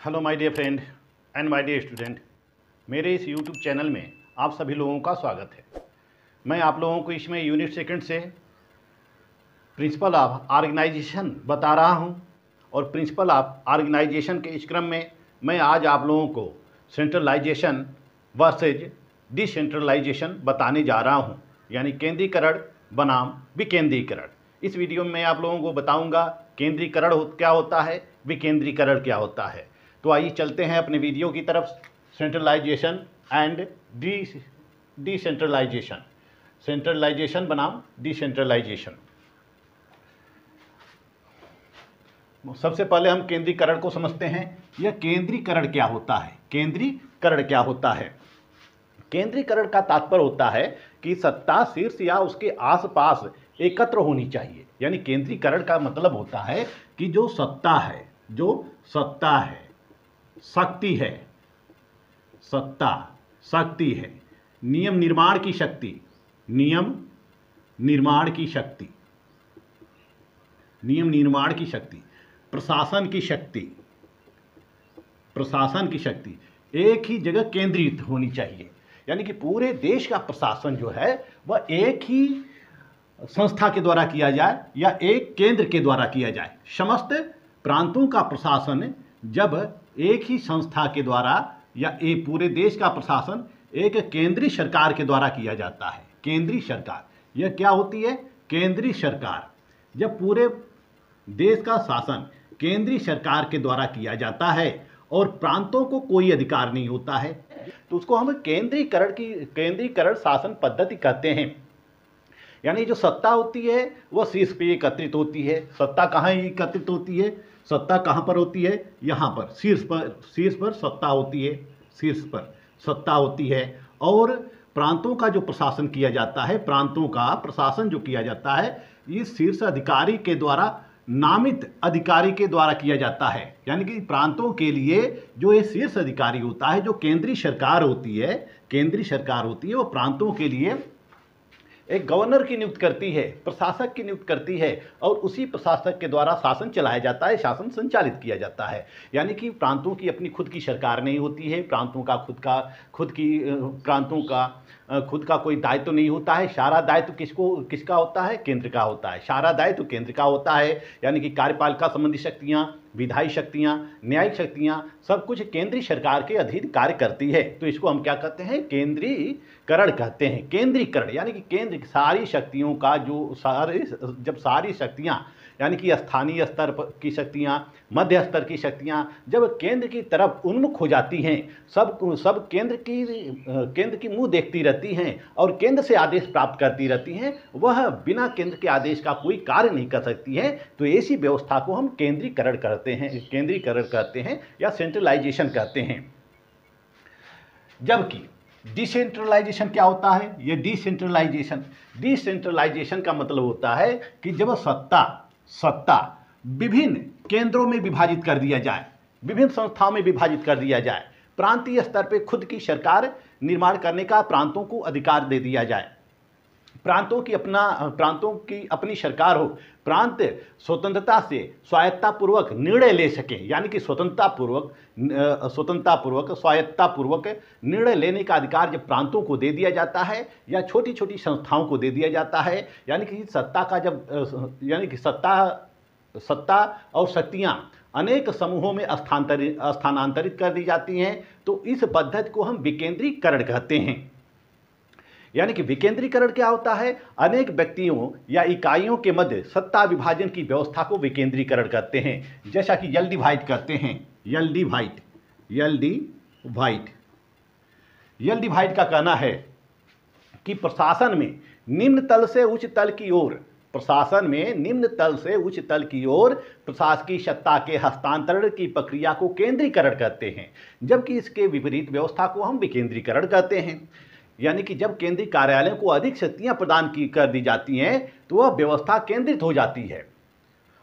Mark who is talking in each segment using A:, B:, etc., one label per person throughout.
A: Hello my dear friend and my dear student, मेरे इस YouTube channel में आप सभी लोगों का स्वागत है। मैं आप लोगों को इसमें यूनिट सेकंड से प्रिंसिपल ऑफ ऑर्गेनाइजेशन बता रहा हूं और प्रिंसिपल ऑफ ऑर्गेनाइजेशन के इस क्रम में मैं आज आप लोगों को सेंट्रलाइजेशन वर्सेज डिसेंट्रलाइजेशन बताने जा रहा हूं, यानी केंद्रीकरण बनाम विकेंद्रीकरण। इस वीडियो में मैं आप लोगों को बताऊंगा केंद्रीकरण क्या होता है, विकेंद्रीकरण क्या होता है। तो आइए चलते हैं अपने वीडियो की तरफ। सेंट्रलाइजेशन एंड डिसेंट्रलाइजेशन, सेंट्रलाइजेशन बनाम डिसेंट्रलाइजेशन। सबसे पहले हम केंद्रीकरण को समझते हैं। यह केंद्रीकरण क्या होता है? केंद्रीकरण क्या होता है? केंद्रीकरण का तात्पर्य होता है कि सत्ता शीर्ष या उसके आसपास एकत्र होनी चाहिए। यानी केंद्रीकरण का मतलब होता है कि जो सत्ता है, शक्ति है, सत्ता शक्ति है, नियम निर्माण की शक्ति, नियम निर्माण की शक्ति, नियम निर्माण की शक्ति, प्रशासन की शक्ति, प्रशासन की शक्ति एक ही जगह केंद्रित होनी चाहिए। यानी कि पूरे देश का प्रशासन जो है वह एक ही संस्था के द्वारा किया जाए या एक केंद्र के द्वारा किया जाए। समस्त प्रांतों का प्रशासन जब एक ही संस्था के द्वारा या एक पूरे देश का प्रशासन एक केंद्रीय सरकार के द्वारा किया जाता है। केंद्रीय सरकार यह क्या होती है? केंद्रीय सरकार। जब पूरे देश का शासन केंद्रीय सरकार के द्वारा किया जाता है और प्रांतों को कोई अधिकार नहीं होता है, तो उसको हम केंद्रीकरण शासन पद्धति कहते हैं। यानी जो सत्ता होती है वह शीर्ष पे एकत्रित होती है। सत्ता कहाँ एकत्रित होती है? सत्ता कहाँ पर होती है? यहाँ पर शीर्ष पर सत्ता होती है, शीर्ष पर सत्ता होती है। और प्रांतों का जो प्रशासन किया जाता है, प्रांतों का प्रशासन जो किया जाता है इस शीर्ष अधिकारी के द्वारा, नामित अधिकारी के द्वारा किया जाता है। यानी कि प्रांतों के लिए जो ये शीर्ष अधिकारी होता है, जो केंद्रीय सरकार होती है, वो प्रांतों के लिए एक गवर्नर की नियुक्त करती है, प्रशासक की नियुक्त करती है और उसी प्रशासक के द्वारा शासन चलाया जाता है, शासन संचालित किया जाता है। यानी कि प्रांतों की अपनी खुद की सरकार नहीं होती है, प्रांतों का खुद का कोई दायित्व नहीं होता है। सारा दायित्व किसका होता है? केंद्र का होता है। सारा दायित्व केंद्र का होता है। यानी कि कार्यपालिका संबंधी शक्तियाँ, विधायी शक्तियाँ, न्यायिक शक्तियाँ सब कुछ केंद्रीय सरकार के अधीन कार्य करती है। तो इसको हम क्या कहते हैं? केंद्रीकरण कहते हैं। केंद्रीकरण यानी कि केंद्र की सारी शक्तियों का जब सारी शक्तियाँ यानी कि स्थानीय स्तर की शक्तियाँ, मध्य स्तर की शक्तियाँ जब केंद्र की तरफ उन्मुख हो जाती हैं, सब केंद्र की मुंह देखती रहती हैं और केंद्र से आदेश प्राप्त करती रहती हैं, वह बिना केंद्र के आदेश का कोई कार्य नहीं कर सकती है। तो ऐसी व्यवस्था को हम केंद्रीकरण कहते हैं या सेंट्रलाइजेशन कहते हैं। जबकि डिसेंट्रलाइजेशन क्या होता है? ये डिसेंट्रलाइजेशन का मतलब होता है कि जब सत्ता विभिन्न केंद्रों में विभाजित कर दिया जाए, विभिन्न संस्थाओं में विभाजित कर दिया जाए, प्रांतीय स्तर पे खुद की सरकार निर्माण करने का प्रांतों को अधिकार दे दिया जाए, प्रांतों की अपनी सरकार हो, प्रांत स्वतंत्रता से स्वायत्तापूर्वक निर्णय ले सकें। यानी कि स्वतंत्रतापूर्वक स्वायत्तापूर्वक निर्णय लेने का अधिकार जब प्रांतों को दे दिया जाता है या छोटी छोटी संस्थाओं को दे दिया जाता है, यानी कि सत्ता और शक्तियाँ अनेक समूहों में स्थानांतरित कर दी जाती हैं, तो इस पद्धति को हम विकेंद्रीकरण कहते हैं। यानी कि विकेंद्रीकरण क्या होता है? अनेक व्यक्तियों या इकाइयों के मध्य सत्ता विभाजन की व्यवस्था को विकेंद्रीकरण कहते हैं। जैसा कि यल डिवाइड कहते हैं, यल डिवाइड का कहना है कि प्रशासन में निम्न तल से उच्च तल की ओर प्रशासकीय सत्ता के हस्तांतरण की प्रक्रिया को केंद्रीकरण कहते हैं, जबकि इसके विपरीत व्यवस्था को हम विकेंद्रीकरण कहते हैं। यानी कि जब केंद्रीय कार्यालयों को अधिक शक्तियां प्रदान कर दी जाती हैं तो वह व्यवस्था केंद्रित हो जाती है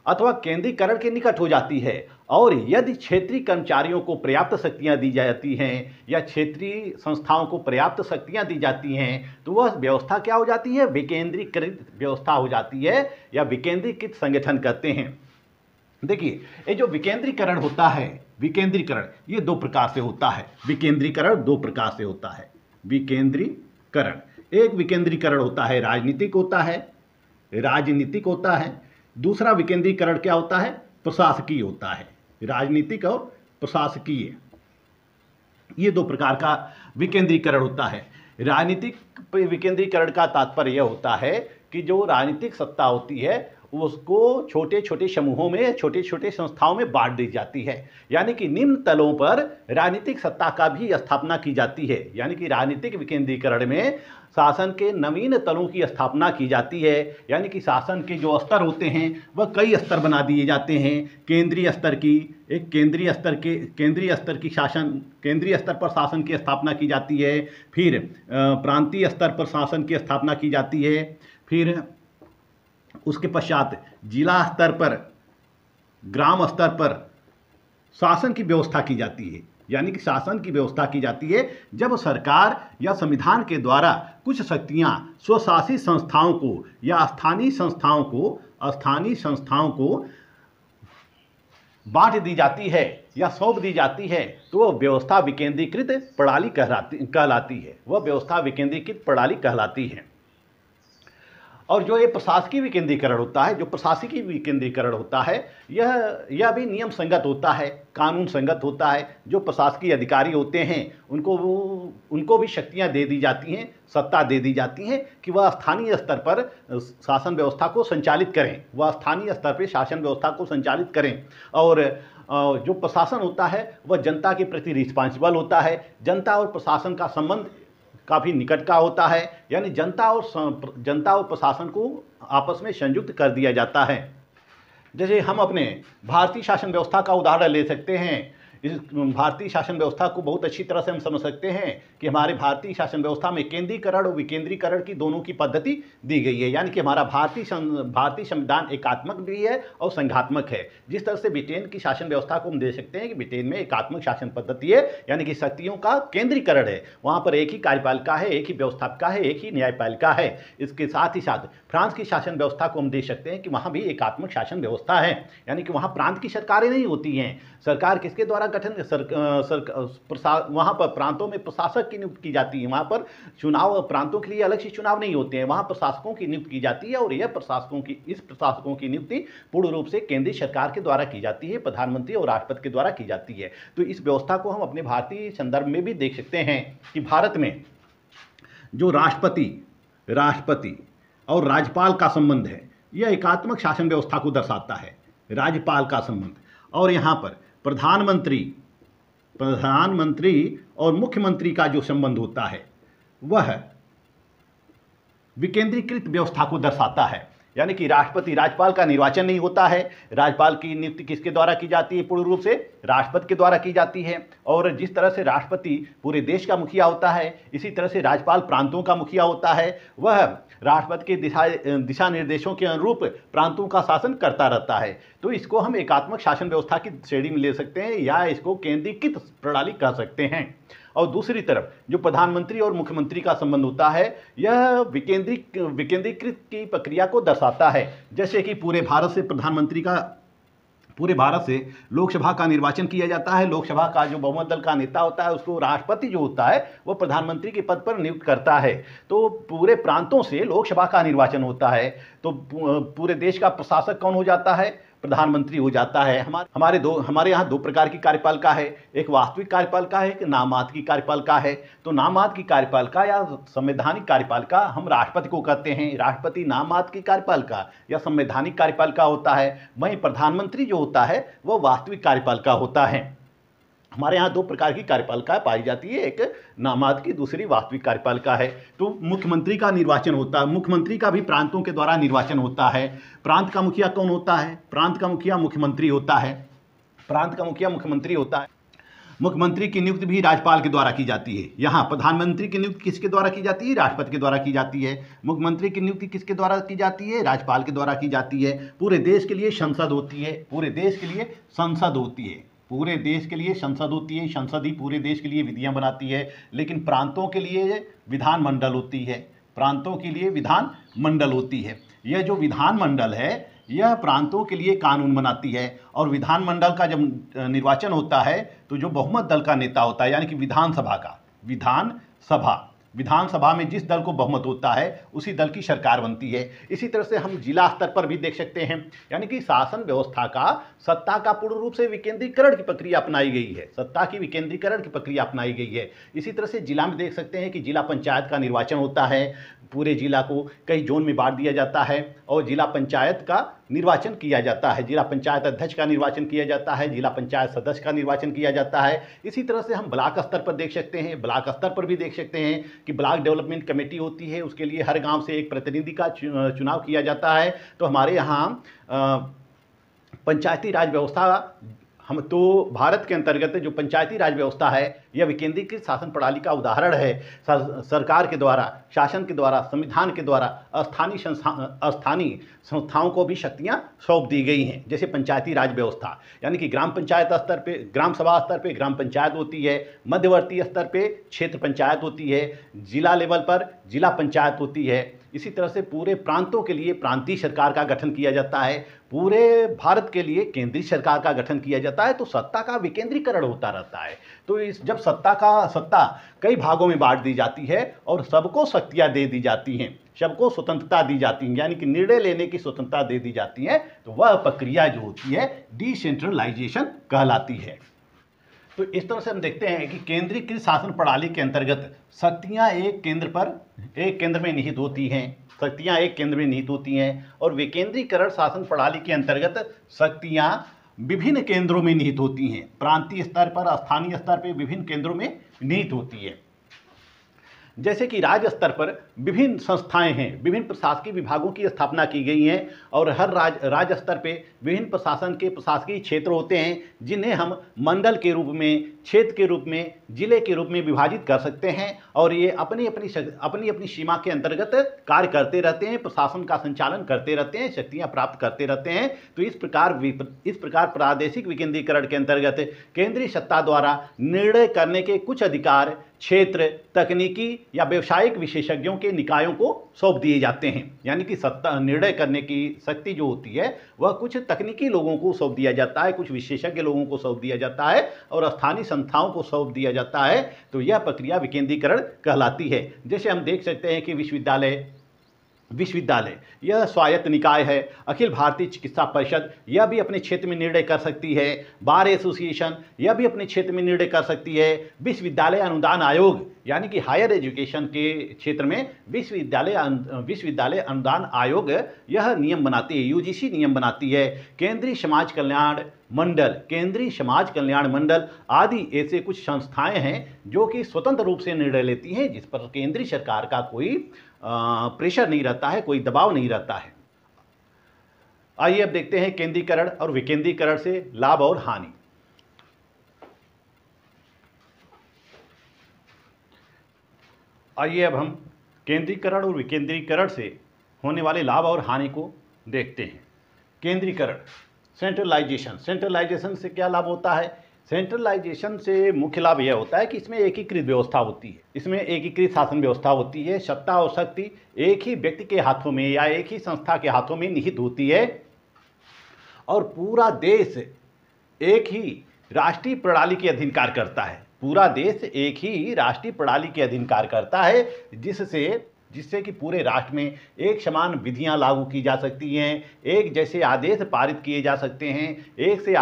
A: अथवा केंद्रीकरण के निकट हो जाती है। और यदि क्षेत्रीय कर्मचारियों को पर्याप्त शक्तियां दी जाती हैं या क्षेत्रीय संस्थाओं को पर्याप्त शक्तियां दी जाती हैं तो वह व्यवस्था क्या हो जाती है? विकेंद्रीकृत व्यवस्था हो जाती है या विकेंद्रीकृत संगठन कहते हैं। देखिए, ये जो विकेंद्रीकरण होता है, विकेंद्रीकरण ये दो प्रकार से होता है। विकेंद्रीकरण दो प्रकार से होता है। विकेंद्रीकरण, एक विकेंद्रीकरण होता है राजनीतिक होता है, राजनीतिक होता है। दूसरा विकेंद्रीकरण क्या होता है? प्रशासकीय होता है। राजनीतिक और प्रशासकीय, ये दो प्रकार का विकेंद्रीकरण होता है। राजनीतिक विकेंद्रीकरण का तात्पर्य यह होता है कि जो राजनीतिक सत्ता होती है उसको छोटे छोटे समूहों में, छोटे छोटे संस्थाओं में बांट दी जाती है। यानी कि निम्न तलों पर राजनीतिक सत्ता का भी स्थापना की जाती है। यानी कि राजनीतिक विकेंद्रीकरण में शासन के नवीन तलों की स्थापना की जाती है। यानी कि शासन के जो स्तर होते हैं वह कई स्तर बना दिए जाते हैं। केंद्रीय स्तर की, एक केंद्रीय स्तर की शासन, केंद्रीय स्तर पर शासन की स्थापना की जाती है। फिर प्रांतीय स्तर पर शासन की स्थापना की जाती है। फिर उसके पश्चात जिला स्तर पर, ग्राम स्तर पर शासन की व्यवस्था की जाती है। यानी कि शासन की व्यवस्था की जाती है जब सरकार या संविधान के द्वारा कुछ शक्तियां स्वशासित संस्थाओं को या स्थानीय संस्थाओं को बांट दी जाती है या सौंप दी जाती है, तो वह व्यवस्था विकेंद्रीकृत प्रणाली कहलाती है। वह व्यवस्था विकेंद्रीकृत प्रणाली कहलाती है। और जो ये प्रशासकीय विकेंद्रीकरण होता है, जो प्रशासकीय विकेंद्रीकरण होता है, यह भी नियम संगत होता है, कानून संगत होता है। जो प्रशासकीय अधिकारी होते हैं उनको भी शक्तियां दे दी जाती हैं, सत्ता दे दी जाती हैं कि वह स्थानीय स्तर पर शासन व्यवस्था को संचालित करें, वह स्थानीय स्तर पर शासन व्यवस्था को संचालित करें। और जो प्रशासन होता है वह जनता के प्रति रिस्पॉन्सिबल होता है। जनता और प्रशासन का संबंध काफ़ी निकट का होता है। यानी जनता और प्रशासन को आपस में संयुक्त कर दिया जाता है। जैसे हम अपने भारतीय शासन व्यवस्था का उदाहरण ले सकते हैं। इस भारतीय शासन व्यवस्था को बहुत अच्छी तरह से हम समझ सकते हैं कि हमारे भारतीय शासन व्यवस्था में केंद्रीकरण और विकेंद्रीकरण की दोनों की पद्धति दी गई है। यानी कि हमारा भारतीय संविधान एकात्मक भी है और संघात्मक है। जिस तरह से ब्रिटेन की शासन व्यवस्था को हम दे सकते हैं कि ब्रिटेन में एकात्मक शासन पद्धति है, यानी कि शक्तियों का केंद्रीकरण है। वहाँ पर एक ही कार्यपालिका है, एक ही व्यवस्थापिका है, एक ही न्यायपालिका है। इसके साथ ही साथ फ्रांस की शासन व्यवस्था को हम देख सकते हैं कि वहाँ भी एकात्मक शासन व्यवस्था है। यानी कि वहाँ प्रांत की सरकारें नहीं होती हैं। सरकार किसके द्वारा गठन, वहाँ पर प्रांतों में प्रशासक की नियुक्ति की जाती है। वहाँ पर चुनाव, प्रांतों के लिए अलग से चुनाव नहीं होते हैं, वहाँ प्रशासकों की नियुक्ति की जाती है। और यह प्रशासकों की नियुक्ति पूर्ण रूप से केंद्रीय सरकार के द्वारा की जाती है, प्रधानमंत्री और राष्ट्रपति के द्वारा की जाती है। तो इस व्यवस्था को हम अपने भारतीय संदर्भ में भी देख सकते हैं कि भारत में जो राष्ट्रपति और राज्यपाल का संबंध है, यह एकात्मक शासन व्यवस्था को दर्शाता है, राज्यपाल का संबंध। और यहाँ पर प्रधानमंत्री और मुख्यमंत्री का जो संबंध होता है वह विकेंद्रीकृत व्यवस्था को दर्शाता है। यानी कि राज्यपाल का निर्वाचन नहीं होता है। राज्यपाल की नियुक्ति किसके द्वारा की जाती है? पूर्ण रूप से राष्ट्रपति के द्वारा की जाती है। और जिस तरह से राष्ट्रपति पूरे देश का मुखिया होता है, इसी तरह से राज्यपाल प्रांतों का मुखिया होता है। वह राष्ट्रपति के दिशा निर्देशों के अनुरूप प्रांतों का शासन करता रहता है। तो इसको हम एकात्मक शासन व्यवस्था की श्रेणी में ले सकते हैं या इसको केंद्रीकृत प्रणाली कह सकते हैं। और दूसरी तरफ जो प्रधानमंत्री और मुख्यमंत्री का संबंध होता है, यह विकेंद्रीकृत की प्रक्रिया को दर्शाता है। जैसे कि पूरे भारत से लोकसभा का निर्वाचन किया जाता है। लोकसभा का जो बहुमत दल का नेता होता है उसको राष्ट्रपति जो होता है वो प्रधानमंत्री के पद पर नियुक्त करता है। तो पूरे प्रांतों से लोकसभा का निर्वाचन होता है। तो पूरे देश का प्रशासक कौन हो जाता है? प्रधानमंत्री हो जाता है। हमारे यहाँ दो प्रकार की कार्यपालिका है, एक वास्तविक कार्यपालिका है, एक नाममात्र की कार्यपालिका है। तो नाममात्र की कार्यपालिका या संवैधानिक कार्यपालिका हम राष्ट्रपति को कहते हैं। राष्ट्रपति नाममात्र की कार्यपालिका या संवैधानिक कार्यपालिका होता है। वहीं प्रधानमंत्री जो होता है वह वास्तविक कार्यपालिका होता है। हमारे यहाँ दो प्रकार की कार्यपालिका पाई जाती है, एक नाममात्र की, दूसरी वास्तविक कार्यपालिका है। तो मुख्यमंत्री का निर्वाचन होता है। मुख्यमंत्री का भी प्रांतों के द्वारा निर्वाचन होता है। प्रांत का मुखिया कौन होता है? प्रांत का मुखिया मुख्यमंत्री होता है। मुख्यमंत्री की नियुक्ति भी राज्यपाल के द्वारा की जाती है। यहाँ प्रधानमंत्री की नियुक्ति किसके द्वारा की जाती है? राष्ट्रपति के द्वारा की जाती है। मुख्यमंत्री की नियुक्ति किसके द्वारा की जाती है? राज्यपाल के द्वारा की जाती है। पूरे देश के लिए संसद होती है। संसद ही पूरे देश के लिए विधियां बनाती है। लेकिन प्रांतों के लिए विधानमंडल होती है। यह जो विधानमंडल है यह प्रांतों के लिए कानून बनाती है। और विधानमंडल का जब निर्वाचन होता है तो जो बहुमत दल का नेता होता है, यानी कि विधानसभा में जिस दल को बहुमत होता है उसी दल की सरकार बनती है। इसी तरह से हम जिला स्तर पर भी देख सकते हैं, यानी कि शासन व्यवस्था का सत्ता का पूर्ण रूप से विकेंद्रीकरण की प्रक्रिया अपनाई गई है, सत्ता की विकेंद्रीकरण की प्रक्रिया अपनाई गई है। इसी तरह से जिला में देख सकते हैं कि जिला पंचायत का निर्वाचन होता है, पूरे जिला को कई जोन में बांट दिया जाता है और जिला पंचायत का निर्वाचन किया जाता है, जिला पंचायत अध्यक्ष का निर्वाचन किया जाता है, जिला पंचायत सदस्य का निर्वाचन किया जाता है। इसी तरह से हम ब्लॉक स्तर पर देख सकते हैं, ब्लॉक स्तर पर भी देख सकते हैं कि ब्लॉक डेवलपमेंट कमेटी होती है, उसके लिए हर गांव से एक प्रतिनिधि का चुनाव किया जाता है। तो हमारे यहाँ पंचायती राज व्यवस्था, हम तो भारत के अंतर्गत जो पंचायती राज व्यवस्था है यह विकेंद्रीकृत शासन प्रणाली का उदाहरण है। सरकार के द्वारा, शासन के द्वारा, संविधान के द्वारा स्थानीय संस्थाओं को भी शक्तियां सौंप दी गई हैं। जैसे पंचायती राज व्यवस्था, यानी कि ग्राम पंचायत स्तर पे, ग्राम सभा स्तर पे ग्राम पंचायत होती है, मध्यवर्ती स्तर पे क्षेत्र पंचायत होती है, जिला लेवल पर जिला पंचायत होती है। इसी तरह से पूरे प्रांतों के लिए प्रांतीय सरकार का गठन किया जाता है, पूरे भारत के लिए केंद्रीय सरकार का गठन किया जाता है। तो सत्ता का विकेंद्रीकरण होता रहता है। तो जब सत्ता कई भागों में बांट दी जाती है और सबको शक्तियां दे दी जाती हैं, सबको स्वतंत्रता दी जाती है, यानी कि निर्णय लेने की स्वतंत्रता दे दी जाती है, तो वह प्रक्रिया जो होती है डिसेंट्रलाइजेशन कहलाती है। तो इस तरह से हम देखते हैं कि केंद्रीकृत शासन प्रणाली के अंतर्गत शक्तियां एक केंद्र में निहित होती हैं, शक्तियां एक केंद्र में निहित होती हैं। और विकेंद्रीकरण शासन प्रणाली के अंतर्गत शक्तियां विभिन्न केंद्रों में निहित होती हैं, प्रांतीय स्तर पर, स्थानीय स्तर पर विभिन्न केंद्रों में निहित होती है। जैसे कि राज्य स्तर पर विभिन्न संस्थाएं हैं, विभिन्न प्रशासकीय विभागों की स्थापना की गई हैं और हर राज्य स्तर पे विभिन्न प्रशासन के प्रशासकीय क्षेत्र होते हैं, जिन्हें हम मंडल के रूप में, क्षेत्र के रूप में, जिले के रूप में विभाजित कर सकते हैं। और ये अपनी अपनी सीमा के अंतर्गत कार्य करते रहते हैं, प्रशासन का संचालन करते रहते हैं, शक्तियाँ प्राप्त करते रहते हैं। तो इस प्रकार प्रादेशिक विकेंद्रीकरण के अंतर्गत केंद्रीय सत्ता द्वारा निर्णय करने के कुछ अधिकार क्षेत्र, तकनीकी या व्यवसायिक विशेषज्ञों के निकायों को सौंप दिए जाते हैं। यानी कि सत्ता निर्णय करने की शक्ति जो होती है वह कुछ तकनीकी लोगों को सौंप दिया जाता है, कुछ विशेषज्ञ लोगों को सौंप दिया जाता है और स्थानीय संस्थाओं को सौंप दिया जाता है। तो यह प्रक्रिया विकेंद्रीकरण कहलाती है। जैसे हम देख सकते हैं कि विश्वविद्यालय यह स्वायत्त निकाय है, अखिल भारतीय चिकित्सा परिषद यह भी अपने क्षेत्र में निर्णय कर सकती है, बार एसोसिएशन यह भी अपने क्षेत्र में निर्णय कर सकती है, विश्वविद्यालय अनुदान आयोग यानी कि हायर एजुकेशन के क्षेत्र में विश्वविद्यालय अनुदान आयोग यह नियम बनाती है, यूजीसी नियम बनाती है। केंद्रीय समाज कल्याण मंडल आदि ऐसे कुछ संस्थाएं हैं जो कि स्वतंत्र रूप से निर्णय लेती हैं, जिस पर केंद्रीय सरकार का कोई प्रेशर नहीं रहता है, कोई दबाव नहीं रहता है। आइए अब देखते हैं केंद्रीकरण और विकेंद्रीकरण से लाभ और हानि। आइए अब हम केंद्रीकरण और विकेंद्रीकरण से होने वाले लाभ और हानि को देखते हैं। केंद्रीकरण, सेंट्रलाइजेशन से क्या लाभ होता है? सेंट्रलाइजेशन से मुख्य लाभ यह होता है कि इसमें एकीकृत व्यवस्था होती है, इसमें एकीकृत शासन व्यवस्था होती है। सत्ता और शक्ति एक ही व्यक्ति के हाथों में या एक ही संस्था के हाथों में निहित होती है और पूरा देश एक ही राष्ट्रीय प्रणाली के अधीन कार्य करता है। पूरा देश एक ही राष्ट्रीय प्रणाली के अधीन कार्य करता है, जिससे कि पूरे राष्ट्र में एक समान विधियां लागू की जा सकती हैं, एक जैसे आदेश पारित किए जा सकते हैं, एक से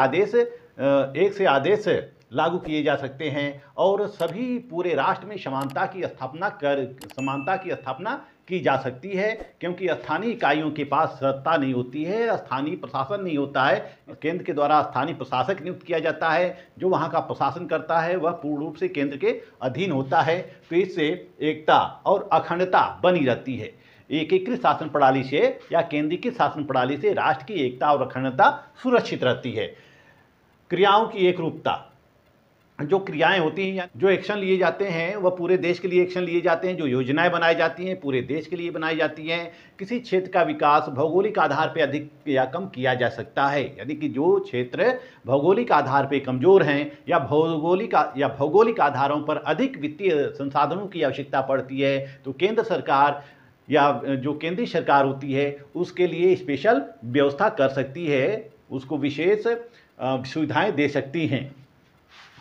A: आदेश लागू किए जा सकते हैं और सभी पूरे राष्ट्र में समानता की स्थापना की जा सकती है, क्योंकि स्थानीय इकाइयों के पास सत्ता नहीं होती है, स्थानीय प्रशासन नहीं होता है। केंद्र के द्वारा स्थानीय प्रशासक नियुक्त किया जाता है, जो वहाँ का प्रशासन करता है वह पूर्ण रूप से केंद्र के अधीन होता है। तो इससे एकता और अखंडता बनी रहती है। एकीकृत शासन प्रणाली से या केंद्रीकृत शासन प्रणाली से राष्ट्र की एकता और अखंडता सुरक्षित रहती है। क्रियाओं की एक रूपता, जो क्रियाएं होती हैं, जो एक्शन लिए जाते हैं वह पूरे देश के लिए एक्शन लिए जाते हैं, जो योजनाएं बनाई जाती हैं पूरे देश के लिए बनाई जाती हैं। किसी क्षेत्र का विकास भौगोलिक आधार पर अधिक या कम किया जा सकता है, यानी कि जो क्षेत्र भौगोलिक आधार पर कमजोर हैं या भौगोलिक आधारों पर अधिक वित्तीय संसाधनों की आवश्यकता पड़ती है, तो केंद्र सरकार या जो केंद्रीय सरकार होती है उसके लिए स्पेशल व्यवस्था कर सकती है, उसको विशेष सुविधाएं दे सकती हैं।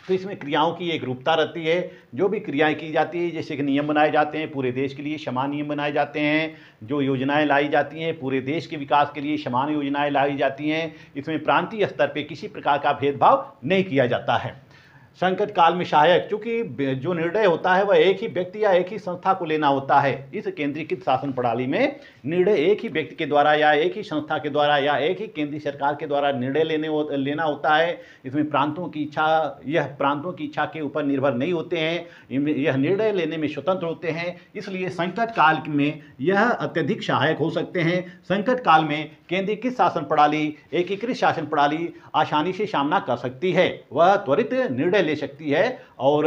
A: तो इसमें क्रियाओं की एक रूपता रहती है, जो भी क्रियाएं की जाती है, जैसे कि नियम बनाए जाते हैं पूरे देश के लिए समान नियम बनाए जाते हैं, जो योजनाएं लाई जाती हैं पूरे देश के विकास के लिए समान योजनाएं लाई जाती हैं। इसमें प्रांतीय स्तर पे किसी प्रकार का भेदभाव नहीं किया जाता है। संकट काल में सहायक, क्योंकि जो निर्णय होता है वह एक ही व्यक्ति या एक ही संस्था को लेना होता है। इस केंद्रीकृत शासन प्रणाली में निर्णय एक ही व्यक्ति के द्वारा या एक ही संस्था के द्वारा या एक ही केंद्रीय सरकार के द्वारा निर्णय लेना होता है। इसमें प्रांतों की इच्छा के ऊपर निर्भर नहीं होते हैं, यह निर्णय लेने में स्वतंत्र होते हैं। इसलिए संकट काल में यह अत्यधिक सहायक हो सकते हैं। संकट काल में केंद्रीकृत शासन प्रणाली एकीकृत शासन प्रणाली आसानी से सामना कर सकती है, वह त्वरित निर्णय ले सकती है और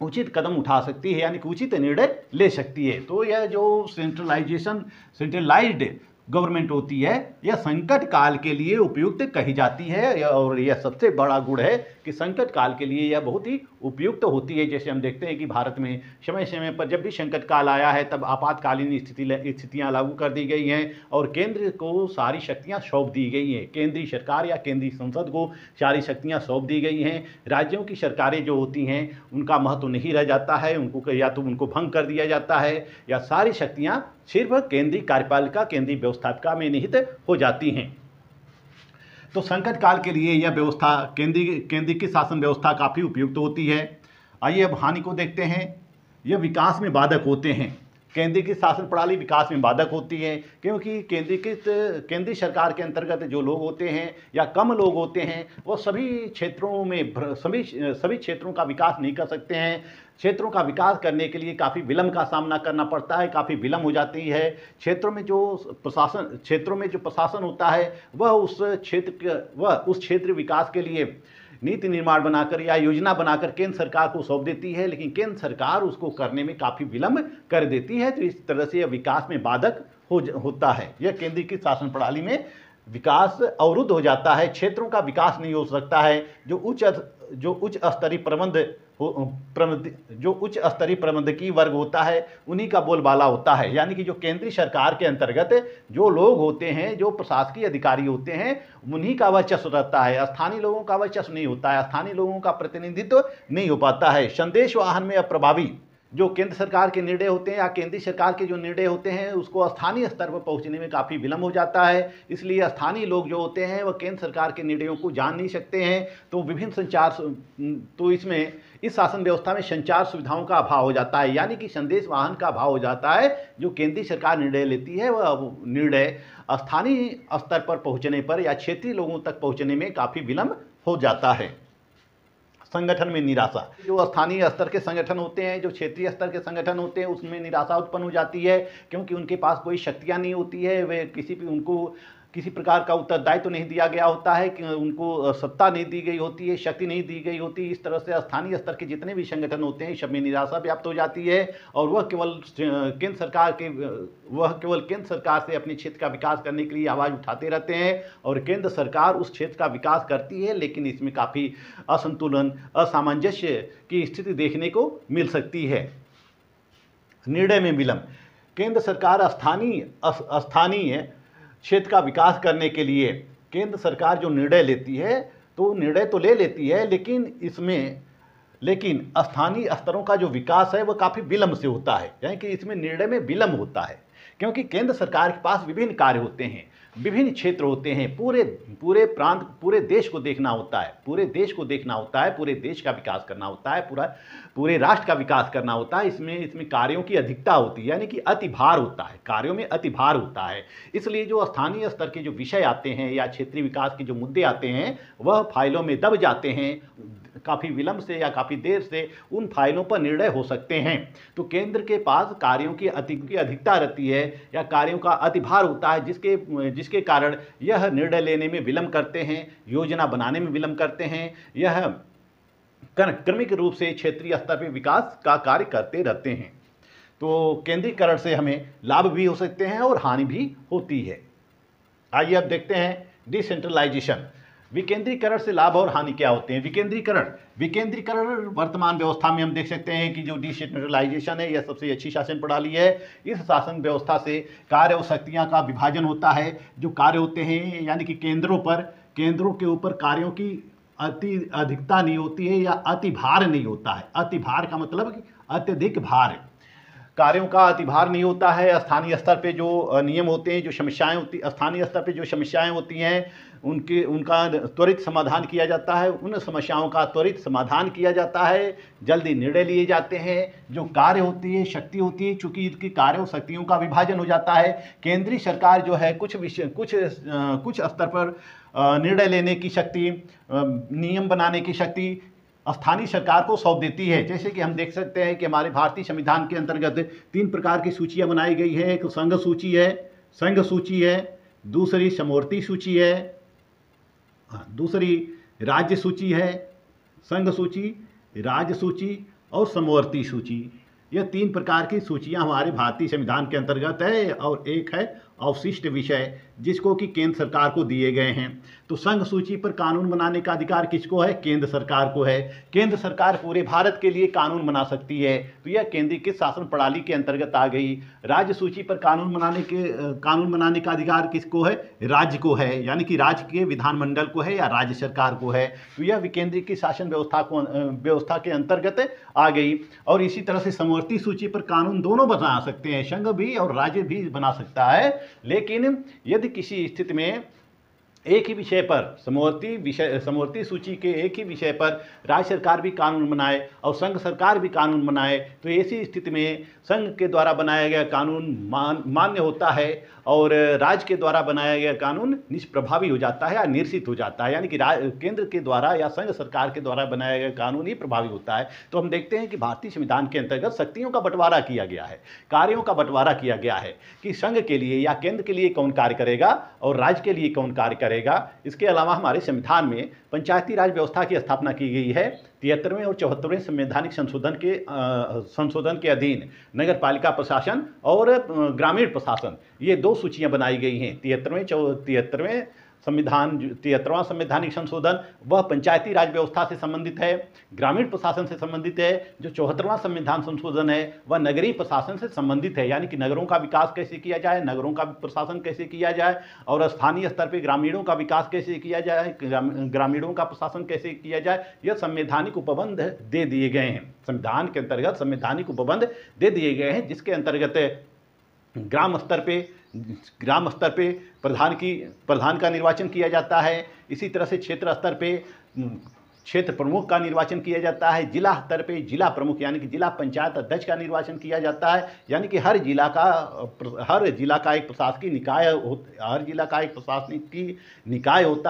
A: उचित कदम उठा सकती है, यानी कि उचित निर्णय ले सकती है। तो यह जो सेंट्रलाइज्ड गवर्नमेंट होती है, यह संकट काल के लिए उपयुक्त कही जाती है और यह सबसे बड़ा गुण है कि संकट काल के लिए यह बहुत ही उपयुक्त होती है। जैसे हम देखते हैं कि भारत में समय समय पर जब भी संकट काल आया है तब आपातकालीन स्थितियां लागू कर दी गई हैं और केंद्र को सारी शक्तियां सौंप दी गई हैं। केंद्रीय सरकार या केंद्रीय संसद को सारी शक्तियां सौंप दी गई हैं। राज्यों की सरकारें जो होती हैं उनका महत्व नहीं रह जाता है, उनको या तो उनको भंग कर दिया जाता है या सारी शक्तियां सिर्फ केंद्रीय कार्यपालिका केंद्रीय व्यवस्थापिका में निहित हो जाती हैं। तो संकट काल के लिए यह व्यवस्था केंद्रीय की शासन व्यवस्था काफ़ी उपयुक्त होती है। आइए अब हानि को देखते हैं। यह विकास में बाधक होते हैं। केंद्रीय शासन प्रणाली विकास में बाधक होती है क्योंकि केंद्रीय सरकार के अंतर्गत जो लोग होते हैं या कम लोग होते हैं वो सभी क्षेत्रों का विकास नहीं कर सकते हैं। क्षेत्रों का विकास करने के लिए काफ़ी विलम्ब का सामना करना पड़ता है, काफ़ी विलम्ब हो जाती है। क्षेत्रों में जो प्रशासन होता है वह उस क्षेत्र विकास के लिए नीति निर्माण बनाकर या योजना बनाकर केंद्र सरकार को सौंप देती है, लेकिन केंद्र सरकार उसको करने में काफ़ी विलम्ब कर देती है। तो इस तरह से यह विकास में बाधक होता है। यह केंद्रीकृत शासन प्रणाली में विकास अवरुद्ध हो जाता है, क्षेत्रों का विकास नहीं हो सकता है। जो उच्च स्तरीय प्रबंधकीय वर्ग होता है उन्हीं का बोलबाला होता है, यानी कि जो केंद्रीय सरकार के अंतर्गत जो लोग होते हैं, जो प्रशासकीय अधिकारी होते हैं, उन्हीं का वर्चस्व रहता है। स्थानीय लोगों का वर्चस्व नहीं होता है, स्थानीय लोगों का प्रतिनिधित्व नहीं हो पाता है। संदेश वाहन में अप्रभावी जो केंद्र सरकार के निर्णय होते हैं या केंद्रीय सरकार के जो निर्णय होते हैं उसको स्थानीय स्तर पर पहुंचने में काफ़ी विलम्ब हो जाता है। इसलिए स्थानीय लोग जो होते हैं वह केंद्र सरकार के निर्णयों को जान नहीं सकते हैं। तो इसमें इस शासन व्यवस्था में संचार सुविधाओं का अभाव हो जाता है, यानी कि संदेश वाहन का अभाव हो जाता है। जो केंद्रीय सरकार निर्णय लेती है वह निर्णय स्थानीय स्तर पर पहुँचने पर या क्षेत्रीय लोगों तक पहुँचने में काफ़ी विलम्ब हो जाता है। संगठन में निराशा, जो स्थानीय स्तर के संगठन होते हैं, जो क्षेत्रीय स्तर के संगठन होते हैं, उसमें निराशा उत्पन्न हो जाती है क्योंकि उनके पास कोई शक्तियां नहीं होती है। वे उनको किसी प्रकार का उत्तरदायित्व नहीं दिया गया होता है, कि उनको सत्ता नहीं दी गई होती है, शक्ति नहीं दी गई होती। इस तरह से स्थानीय स्तर के जितने भी संगठन होते हैं सब में निराशा व्याप्त हो जाती है और वह केवल केंद्र सरकार से अपने क्षेत्र का विकास करने के लिए आवाज़ उठाते रहते हैं और केंद्र सरकार उस क्षेत्र का विकास करती है, लेकिन इसमें काफ़ी असंतुलन, असामंजस्य की स्थिति देखने को मिल सकती है। निर्णय में विलम्ब, केंद्र सरकार स्थानीय क्षेत्र का विकास करने के लिए केंद्र सरकार जो निर्णय लेती है तो निर्णय तो ले लेती है, लेकिन स्थानीय स्तरों का जो विकास है वह काफ़ी विलम्ब से होता है, यानी कि इसमें निर्णय में विलम्ब होता है क्योंकि केंद्र सरकार के पास विभिन्न कार्य होते हैं, विभिन्न क्षेत्र होते हैं, पूरे प्रांत पूरे देश को देखना होता है, पूरे देश का विकास करना होता है, पूरे राष्ट्र का विकास करना होता है। इसमें कार्यों की अधिकता होती है, यानी कि अतिभार होता है, कार्यों में अतिभार होता है। इसलिए जो स्थानीय स्तर के जो विषय आते हैं या क्षेत्रीय विकास के जो मुद्दे आते हैं वह फाइलों में दब जाते हैं। काफ़ी विलम्ब से या काफ़ी देर से उन फाइलों पर निर्णय हो सकते हैं। तो केंद्र के पास कार्यों की अधिकता रहती है या कार्यों का अतिभार होता है, जिसके कारण यह निर्णय लेने में विलम्ब करते हैं, योजना बनाने में विलम्ब करते हैं। यह क्रमिक रूप से क्षेत्रीय स्तर पर विकास का कार्य करते रहते हैं। तो केंद्रीकरण से हमें लाभ भी हो सकते हैं और हानि भी होती है। आइए अब देखते हैं डिसेंट्रलाइजेशन। विकेंद्रीकरण से लाभ और हानि क्या होते हैं? विकेंद्रीकरण वर्तमान व्यवस्था में हम देख सकते हैं कि जो डिसेंट्रलाइजेशन है, यह सबसे अच्छी शासन प्रणाली है। इस शासन व्यवस्था से कार्य और शक्तियां का विभाजन होता है। जो कार्य होते हैं यानी कि केंद्रों के ऊपर कार्यों की अधिकता नहीं होती है या अति भार नहीं होता है। अति भार का मतलब कि अत्यधिक भार, कार्यों का अतिभार नहीं होता है। स्थानीय स्तर पे जो नियम होते हैं, जो समस्याएं होती, स्थानीय स्तर पे जो समस्याएं होती हैं उनका त्वरित समाधान किया जाता है। उन समस्याओं का त्वरित समाधान किया जाता है, जल्दी निर्णय लिए जाते हैं। जो कार्य होती है, शक्ति होती है, चूंकि इसकी कार्य और शक्तियों का विभाजन हो जाता है। केंद्रीय सरकार जो है कुछ स्तर पर निर्णय लेने की शक्ति, नियम बनाने की शक्ति स्थानीय सरकार को सौंप देती है। जैसे कि हम देख सकते हैं कि हमारे भारतीय संविधान के अंतर्गत 3 प्रकार की सूचियां बनाई गई है। एक संघ सूची है, दूसरी समवर्ती सूची है, दूसरी राज्य सूची है, संघ सूची, राज्य सूची और समवर्ती सूची। यह 3 प्रकार की सूचियां हमारे भारतीय संविधान के अंतर्गत है। और एक है अवशिष्ट विषय, जिसको कि केंद्र सरकार को दिए गए हैं। तो संघ सूची पर कानून बनाने का अधिकार किसको है? केंद्र सरकार को है। केंद्र सरकार पूरे भारत के लिए कानून बना सकती है, तो यह केंद्रीकृत शासन प्रणाली के अंतर्गत आ गई। राज्य सूची पर कानून बनाने का अधिकार किसको है? राज्य को है, यानी कि राज्य के विधानमंडल को है या राज्य सरकार को है। तो यह विकेंद्रीकृत शासन व्यवस्था के अंतर्गत आ गई। और इसी तरह से समवर्ती सूची पर कानून दोनों बना सकते हैं, संघ भी और राज्य भी बना सकता है। लेकिन यदि किसी स्थिति में एक ही विषय पर समवर्ती सूची के एक ही विषय पर राज्य सरकार भी कानून बनाए और संघ सरकार भी कानून बनाए, तो ऐसी स्थिति में संघ के द्वारा बनाया गया कानून मान्य होता है और राज्य के द्वारा बनाया गया कानून निष्प्रभावी हो जाता है या निरसित हो जाता है। यानी कि केंद्र के द्वारा या संघ सरकार के द्वारा बनाया गया कानून ही प्रभावी होता है। तो हम देखते हैं कि भारतीय संविधान के अंतर्गत शक्तियों का बंटवारा किया गया है, कार्यों का बंटवारा किया गया है कि संघ के लिए या केंद्र के लिए कौन कार्य करेगा और राज्य के लिए कौन कार्य करेगा। इसके अलावा हमारे संविधान में पंचायती राज व्यवस्था की स्थापना की गई है। 73वें और 74वें संवैधानिक संशोधन के अधीन नगर पालिका प्रशासन और ग्रामीण प्रशासन, ये 2 सूचियां बनाई गई हैं। 73वां संवैधानिक संशोधन वह पंचायती राज व्यवस्था से संबंधित है, ग्रामीण प्रशासन से संबंधित है। जो 74वां संविधान संशोधन है वह नगरीय प्रशासन से संबंधित है, यानी कि नगरों का विकास कैसे किया जाए, नगरों का प्रशासन कैसे किया जाए और स्थानीय स्तर पर ग्रामीणों का विकास कैसे किया जाए, ग्रामीणों का प्रशासन कैसे किया जाए, यह संवैधानिक उपबंध दे दिए गए हैं। संविधान के अंतर्गत संवैधानिक उपबंध दे दिए गए हैं, जिसके अंतर्गत ग्राम स्तर पे प्रधान का निर्वाचन किया जाता है। इसी तरह से क्षेत्र स्तर पे क्षेत्र प्रमुख का निर्वाचन किया जाता है। जिला स्तर पे जिला प्रमुख यानी कि जिला पंचायत अध्यक्ष का निर्वाचन किया जाता है। यानी कि हर जिला का एक प्रशासकीय निकाय होता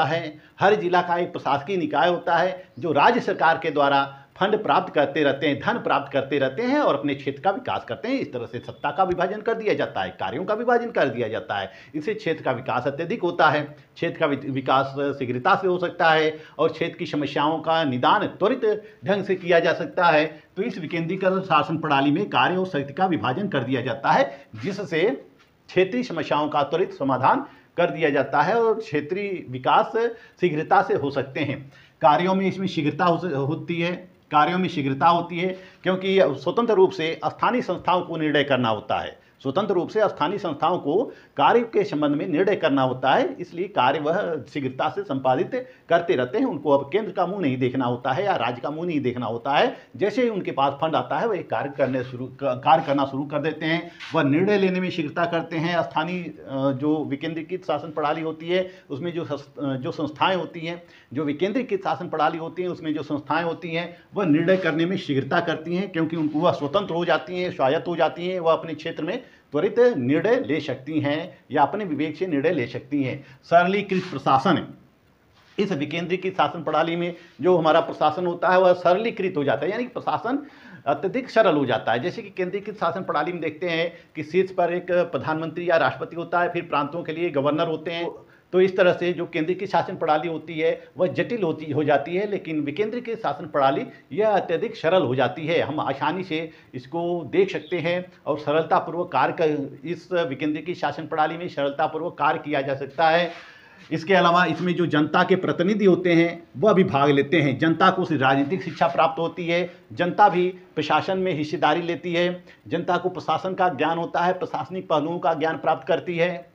A: है। हर जिला का एक प्रशासकीय निकाय होता है जो राज्य सरकार के द्वारा फंड प्राप्त करते रहते हैं, धन प्राप्त करते रहते हैं और अपने क्षेत्र का विकास करते हैं। इस तरह से सत्ता का विभाजन कर दिया जाता है, कार्यों का विभाजन कर दिया जाता है। इससे क्षेत्र का विकास अत्यधिक होता है, क्षेत्र का विकास शीघ्रता से हो सकता है और क्षेत्र की समस्याओं का निदान त्वरित ढंग से किया जा सकता है। तो इस विकेंद्रीकृत शासन प्रणाली में कार्य और शक्ति का विभाजन कर दिया जाता है, जिससे क्षेत्रीय समस्याओं का त्वरित समाधान कर दिया जाता है और क्षेत्रीय विकास शीघ्रता से हो सकते हैं। कार्यों में इसमें शीघ्रता होती है क्योंकि स्वतंत्र रूप से स्थानीय संस्थाओं को निर्णय करना होता है। स्वतंत्र रूप से स्थानीय संस्थाओं को कार्य के संबंध में निर्णय करना होता है, इसलिए कार्य वह शीघ्रता से संपादित करते रहते हैं। उनको अब केंद्र का मुंह नहीं देखना होता है या राज्य का मुंह नहीं देखना होता है। जैसे ही उनके पास फंड आता है वह कार्य करना शुरू कर देते हैं, वह निर्णय लेने में शीघ्रता करते हैं। स्थानीय जो विकेंद्रीकृत शासन प्रणाली होती है उसमें जो संस्थाएं होती हैं, जो विकेंद्रीकृत शासन प्रणाली होती है उसमें जो संस्थाएं होती हैं वह निर्णय करने में शीघ्रता करती हैं, क्योंकि उनको वह स्वतंत्र हो जाती हैं, स्वायत्त हो जाती हैं, वह अपने क्षेत्र में त्वरित निर्णय ले सकती हैं या अपने विवेक से निर्णय ले सकती हैं। सरलीकृत प्रशासन, इस विकेंद्रीकृत शासन प्रणाली में जो हमारा प्रशासन होता है वह सरलीकृत हो जाता है, यानी कि प्रशासन अत्यधिक सरल हो जाता है। जैसे कि केंद्रीकृत शासन प्रणाली में देखते हैं कि शीर्ष पर एक प्रधानमंत्री या राष्ट्रपति होता है, फिर प्रांतों के लिए गवर्नर होते हैं। तो इस तरह से जो केंद्रीकृत शासन प्रणाली होती है वह जटिल हो जाती है, लेकिन विकेंद्रीकृत शासन प्रणाली यह अत्यधिक सरल हो जाती है। हम आसानी से इसको देख सकते हैं और सरलतापूर्वक इस विकेंद्रीकृत शासन प्रणाली में सरलतापूर्वक कार्य किया जा सकता है। इसके अलावा इसमें जो जनता के प्रतिनिधि होते हैं वह भी भाग लेते हैं। जनता को राजनीतिक शिक्षा प्राप्त होती है, जनता भी प्रशासन में हिस्सेदारी लेती है, जनता को प्रशासन का ज्ञान होता है, प्रशासनिक पहलुओं का ज्ञान प्राप्त करती है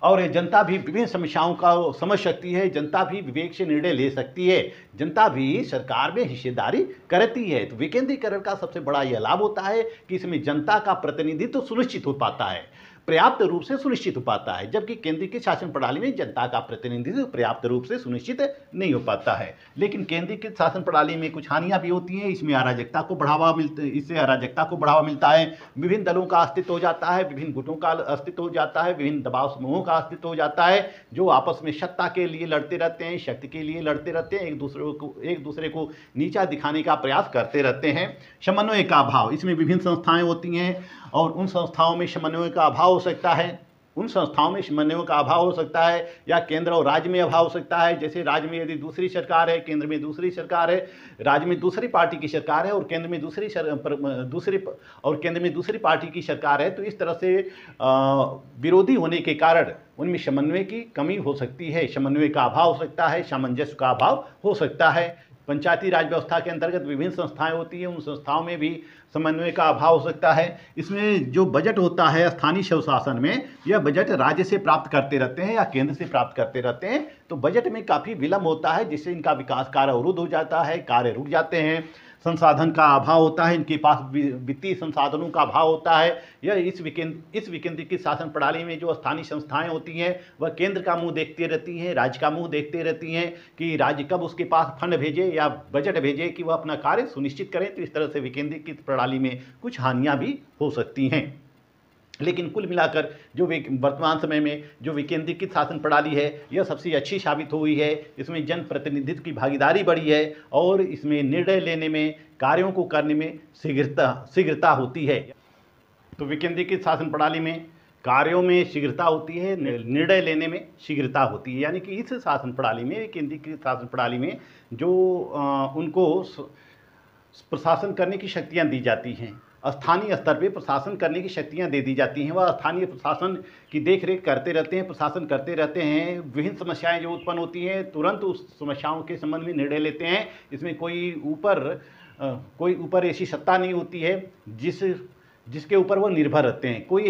A: और जनता भी विभिन्न समस्याओं का समझ सकती है, जनता भी विवेक से निर्णय ले सकती है, जनता भी सरकार में हिस्सेदारी करती है। तो विकेंद्रीकरण का सबसे बड़ा यह लाभ होता है कि इसमें जनता का प्रतिनिधित्व सुनिश्चित हो पाता है, पर्याप्त रूप से सुनिश्चित हो पाता है, जबकि केंद्रीय शासन प्रणाली में जनता का प्रतिनिधित्व पर्याप्त रूप से सुनिश्चित नहीं हो पाता है। लेकिन केंद्रीय शासन प्रणाली में कुछ हानियां भी होती हैं। इसमें अराजकता को बढ़ावा मिलता है, विभिन्न दलों का अस्तित्व हो जाता है, विभिन्न गुटों का अस्तित्व हो जाता है, विभिन्न दबाव समूहों का अस्तित्व हो जाता है, जो आपस में सत्ता के लिए लड़ते रहते हैं, शक्ति के लिए लड़ते रहते हैं, एक दूसरे को नीचा दिखाने का प्रयास करते रहते हैं। समन्वय का अभाव, इसमें विभिन्न संस्थाएं होती हैं और उन संस्थाओं में समन्वय का अभाव हो सकता है, या केंद्र और राज्य में अभाव हो सकता है। जैसे राज्य में यदि दूसरी सरकार है, केंद्र में दूसरी सरकार है, राज्य में दूसरी पार्टी की सरकार है और केंद्र में दूसरी पार्टी की सरकार है, तो इस तरह से विरोधी होने के कारण उनमें समन्वय की कमी हो सकती है, समन्वय का अभाव हो सकता है, सामंजस्य का अभाव हो सकता है। पंचायती राज व्यवस्था के अंतर्गत विभिन्न संस्थाएं होती हैं, उन संस्थाओं में भी समन्वय का अभाव हो सकता है। इसमें जो बजट होता है स्थानीय स्वशासन में, यह बजट राज्य से प्राप्त करते रहते हैं या केंद्र से प्राप्त करते रहते हैं, तो बजट में काफ़ी विलम्ब होता है, जिससे इनका विकास कार्य अवरुद्ध हो जाता है, कार्य रुक जाते हैं। संसाधन का अभाव होता है, इनके पास वित्तीय संसाधनों का अभाव होता है। यह इस विकेंद्रीकृत शासन प्रणाली में जो स्थानीय संस्थाएं होती हैं वह केंद्र का मुंह देखती रहती हैं, राज्य का मुंह देखते रहती हैं कि राज्य कब उसके पास फंड भेजे या बजट भेजे कि वह अपना कार्य सुनिश्चित करें। तो इस तरह से विकेंद्रीकृत प्रणाली में कुछ हानियाँ भी हो सकती हैं। लेकिन कुल मिलाकर जो वर्तमान समय में जो विकेंद्रीकृत शासन प्रणाली है, यह सबसे अच्छी साबित हुई है। इसमें जनप्रतिनिधित्व की भागीदारी बढ़ी है और इसमें निर्णय लेने में, कार्यों को करने में शीघ्रता होती है। तो विकेंद्रीकृत शासन प्रणाली में कार्यों में शीघ्रता होती है, निर्णय लेने में शीघ्रता होती है। यानी कि इस शासन प्रणाली में, केंद्रीकृत शासन प्रणाली में जो उनको प्रशासन करने की शक्तियाँ दी जाती हैं, स्थानीय स्तर पे प्रशासन करने की शक्तियां दे दी जाती हैं, वह स्थानीय प्रशासन की देखरेख करते रहते हैं, प्रशासन करते रहते हैं। विभिन्न समस्याएं जो उत्पन्न होती हैं तुरंत उस समस्याओं के संबंध में निर्णय लेते हैं। इसमें कोई ऊपर ऐसी सत्ता नहीं होती है जिसके ऊपर वह निर्भर रहते हैं, कोई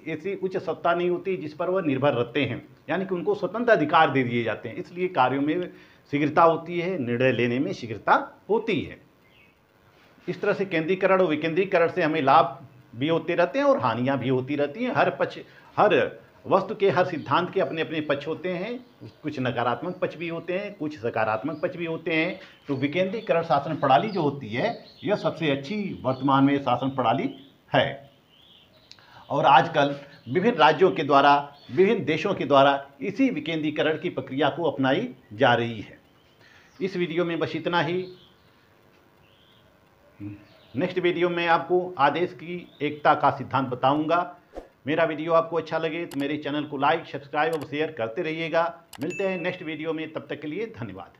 A: ऐसी उच्च सत्ता नहीं होती जिस पर वह निर्भर रहते हैं, यानी कि उनको स्वतंत्र अधिकार दे दिए जाते हैं। इसलिए कार्यों में शीघ्रता होती है, निर्णय लेने में शीघ्रता होती है। इस तरह से केंद्रीकरण और विकेंद्रीकरण से हमें लाभ भी होते रहते हैं और हानियां भी होती रहती हैं। हर वस्तु के, हर सिद्धांत के अपने अपने पक्ष होते हैं, कुछ नकारात्मक पक्ष भी होते हैं, कुछ सकारात्मक पक्ष भी होते हैं। तो विकेंद्रीकरण शासन प्रणाली जो होती है, यह सबसे अच्छी वर्तमान में शासन प्रणाली है और आजकल विभिन्न राज्यों के द्वारा, विभिन्न देशों के द्वारा इसी विकेंद्रीकरण की प्रक्रिया को अपनाई जा रही है। इस वीडियो में बस इतना ही। नेक्स्ट वीडियो में आपको आदेश की एकता का सिद्धांत बताऊंगा। मेरा वीडियो आपको अच्छा लगे तो मेरे चैनल को लाइक, सब्सक्राइब और शेयर करते रहिएगा। मिलते हैं नेक्स्ट वीडियो में, तब तक के लिए धन्यवाद।